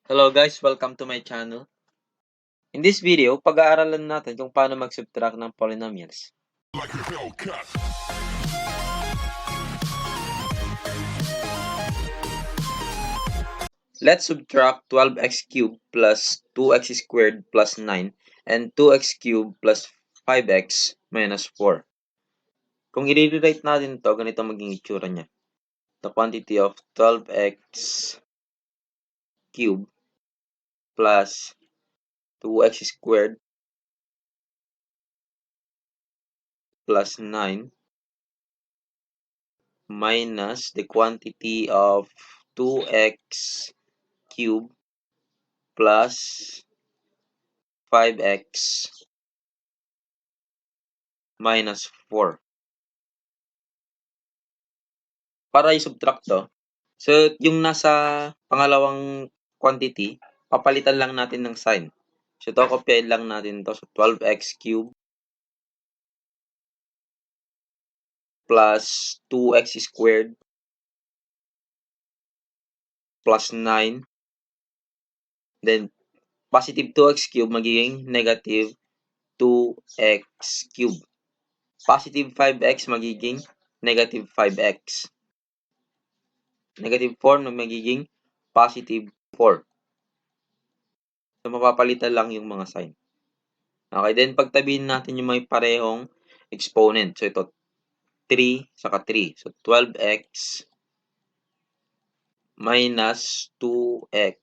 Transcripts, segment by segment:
Hello guys, welcome to my channel. In this video, pag-aaralan natin kung paano mag-subtract ng polynomials. Let's subtract 12x cubed plus 2x squared plus 9 and 2x cubed plus 5x minus 4. Kung i-rewrite natin to, ganito maging itsura niya. The quantity of 12x cubed plus 2x squared plus 9 minus the quantity of 2x cubed plus 5x minus 4. Para i-subtract to, so yung nasa pangalawang quantity, papalitan lang natin ng sign. So ito, kopyahin lang natin to. So 12x cubed plus 2x squared plus 9. Then, positive 2x cubed magiging negative 2x cubed. Positive 5x magiging negative 5x. Negative 4 na magiging positive 4. So, mapapalitan lang yung mga sign. Okay, then pagtabihin natin yung may parehong exponent. So, ito, 3 saka 3. So, 12x minus 2x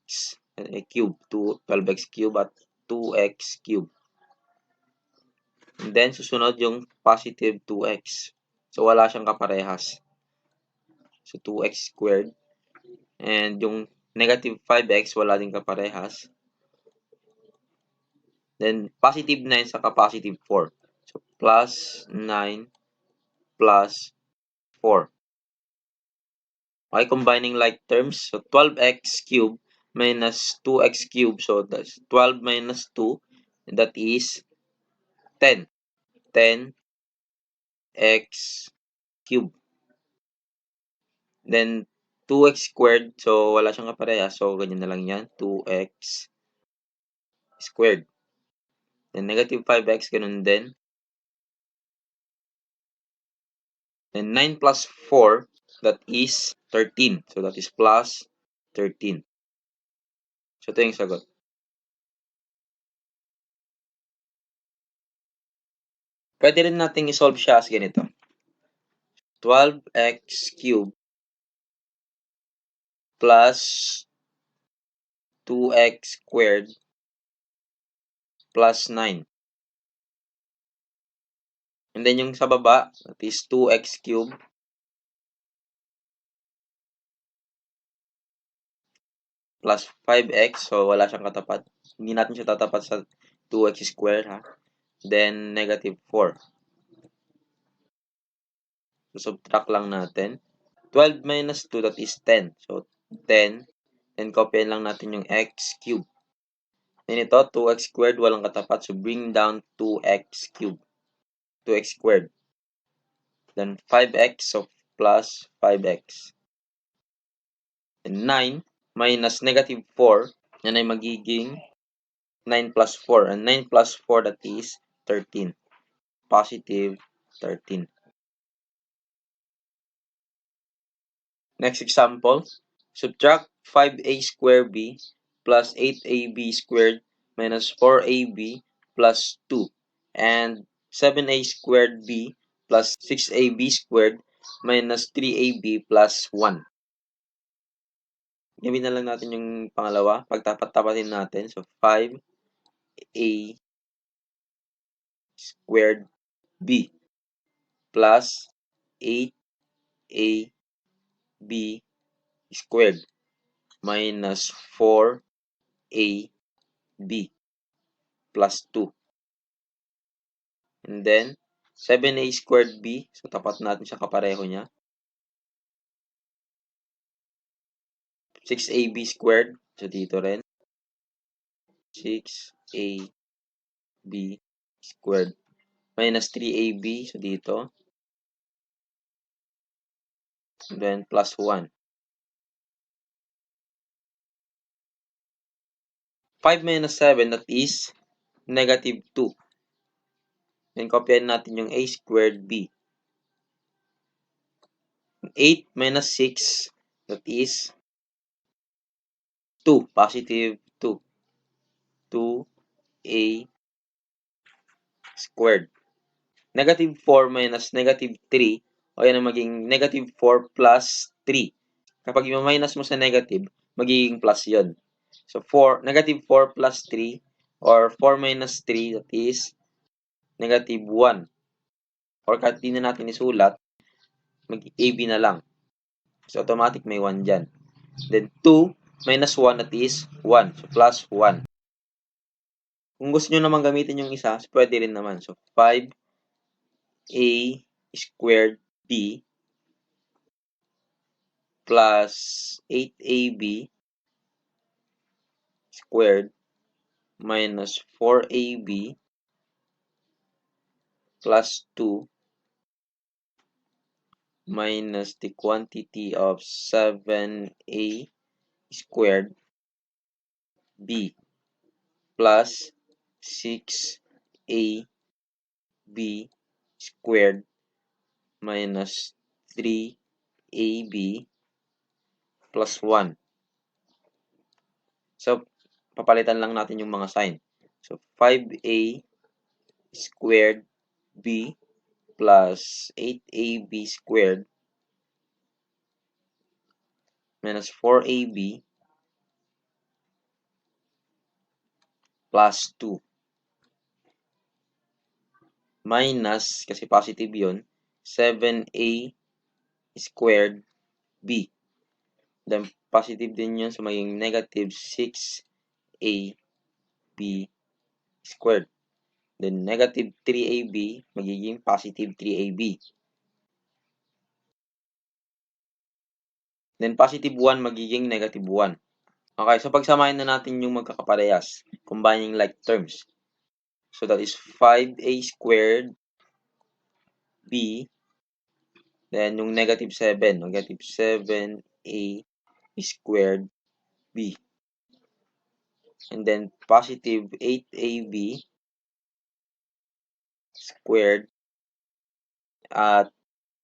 cube. 12x cube at 2x cube. And then, susunod yung positive 2x. So, wala siyang kaparehas. So, 2x squared. And yung negative 5x, wala din kaparehas. Then, positive 9 saka positive 4. So, plus 9 plus 4. Okay, combining like terms. So, 12x cubed minus 2x cubed. So, that's 12 minus 2. And that is 10. 10x cubed. Then, 2x squared. So, wala siyang kapareha. So, ganyan na lang yan. 2x squared. Then, negative 5x, ganun din. Then, 9 plus 4, that is 13. So, that is plus 13. So, ito yung sagot. Pwede rin natin i-solve siya as ganito. 12x cubed plus 2x squared plus 9. And then yung sa baba, that is 2x cubed plus 5x. So, wala siyang katapat. Hindi natin siya tatapat sa 2x squared, ha? Then, negative 4. So, subtract lang natin. 12 minus 2, that is 10. So, 10. Then, copyin lang natin yung x cubed. Then, ito, 2x squared, walang katapat. So, bring down 2x cubed. 2x squared. Then, 5x, so plus 5x. And 9 minus negative 4, yan ay magiging 9 plus 4. And 9 plus 4, that is 13. Positive 13. Next example, subtract 5a squared b plus 8ab squared minus 4ab plus 2 and 7a squared b plus 6ab squared minus 3ab plus 1. Gawin na lang natin yung pangalawa. Pagtapat-tapatin natin. So, 5a squared b plus 8ab squared minus 4ab plus 2. And then, 7a squared b. So, tapat natin siya kapareho niya. 6ab squared. So, dito rin. 6ab squared minus 3ab. So, dito. And then, plus 1. 5 minus 7, that is negative 2. Then, kopyahin natin yung a squared b. 8 minus 6, that is 2, positive 2. 2a squared. Negative 4 minus negative 3, o yan ang maging negative 4 plus 3. Kapag i-minus mo sa negative, magiging plus yon. So, negative 4 plus 3, or 4 minus 3, that is negative 1. Or kahit di na natin isulat, mag-AB na lang. So, automatic may 1 dyan. Then, 2 minus 1, that is 1. So, plus 1. Kung gusto nyo naman gamitin yung isa, pwede rin naman. So, 5a squared b plus 8ab squared minus 4ab plus 2 minus the quantity of 7a squared b plus 6ab squared minus 3ab plus 1. So, papalitan lang natin yung mga sign. So, 5a squared b plus 8ab squared minus 4ab plus 2 minus, kasi positive yun, 7a squared b. Then, positive din yun, so maging negative 6ab squared. Then, negative 3ab, magiging positive 3ab. Then, positive 1, magiging negative 1. Okay, so pagsamahin na natin yung magkakaparehas, combining like terms. So, that is 5a squared b, then yung negative 7 a squared b. And then, positive 8ab squared at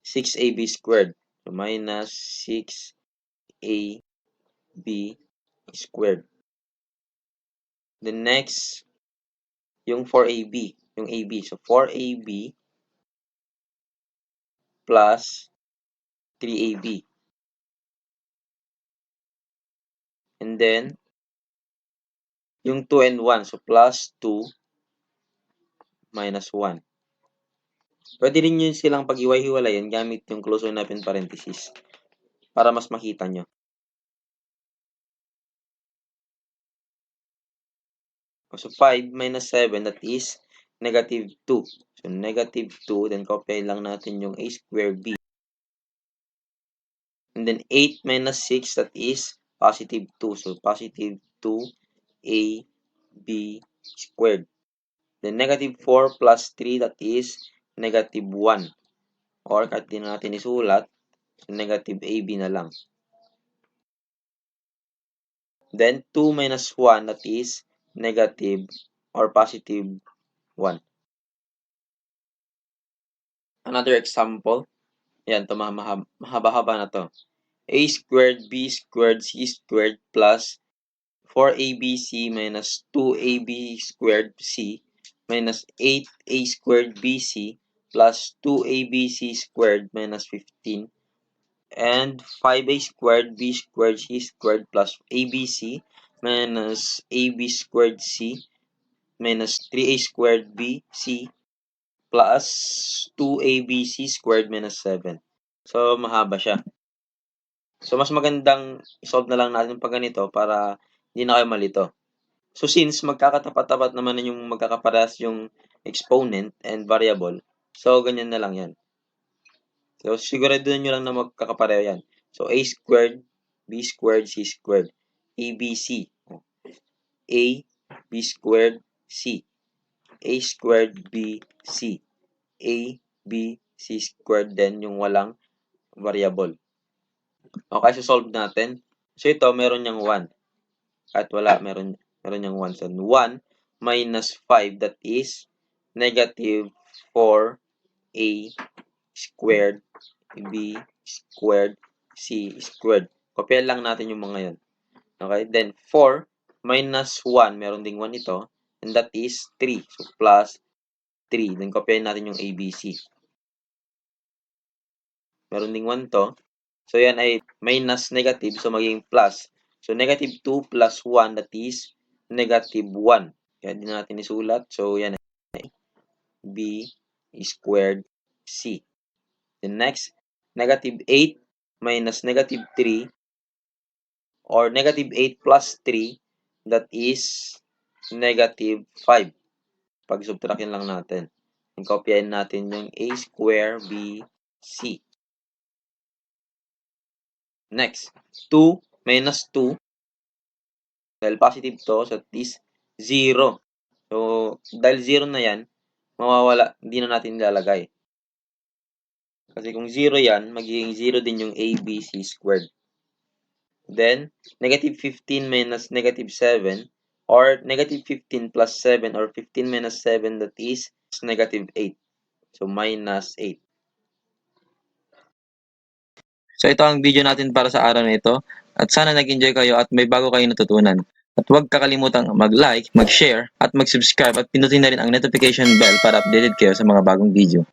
6ab squared. So, minus 6ab squared. The next, yung 4ab, yung ab. So, 4ab plus 3ab. And then, yung 2 and 1. So, plus 2 minus 1. Pwede rin yun silang pag-iway-hiwalayan gamit yung close and open parenthesis para mas makita nyo. So, 5 minus 7, that is negative 2. So, negative 2, then copy lang natin yung a squared b. And then, 8 minus 6, that is positive 2. So, positive 2ab squared. Then, negative 4 plus 3, that is negative 1. Or, kahit din natin isulat, so negative ab na lang. Then, 2 minus 1, that is negative or positive 1. Another example. Yan, ito mahaba-haba na to. A squared b squared c squared plus 4abc minus 2ab squared c minus 8a squared bc plus 2abc squared minus 15 and 5a squared b squared c squared plus abc minus ab squared c minus 3a squared bc plus 2abc squared minus 7. So, mahaba siya. So, mas magandang solve na lang natin pag ganito para hindi na kayo malito. So, since magkakatapat-tapat naman yung magkakaparehas yung exponent and variable, so, ganyan na lang yan. So, siguraduhin nyo lang na magkakapareho yan. So, a squared, b squared, c squared, abc. A, b squared, c. A squared, b, c. A, b, c squared, then yung walang variable. Okay, so solve natin. So, ito, meron niyang 1. At wala, meron Meron yung 1. So, 1 minus 5, that is negative 4a squared b squared c squared. Kopyahan lang natin yung mga yan. Okay? Then, 4 minus 1, meron ding 1 ito, and that is 3. So, plus 3. Then, kopyahan natin yung ABC. Meron ding 1 to. So, yan ay minus negative, so magiging plus. So, negative 2 plus 1, that is negative 1. Kaya din natin isulat. So, yan ay b squared c. Then, next, negative 8 minus negative 3 or negative 8 plus 3, that is negative 5. Pag-subtraction lang natin. And kopyahin natin yung a square b c. Next, 2 minus 2, dahil positive to, so at least 0. So, dahil 0 na yan, mawawala, hindi na natin ilalagay. Kasi kung 0 yan, magiging 0 din yung ABC squared. Then, negative 15 minus negative 7, or negative 15 plus 7, or 15 minus 7, that is negative 8. So, minus 8. So ito ang video natin para sa araw na ito at sana nag-enjoy kayo at may bago kayong natutunan. At huwag kakalimutang mag-like, mag-share at mag-subscribe at pinutin na rin ang notification bell para updated kayo sa mga bagong video.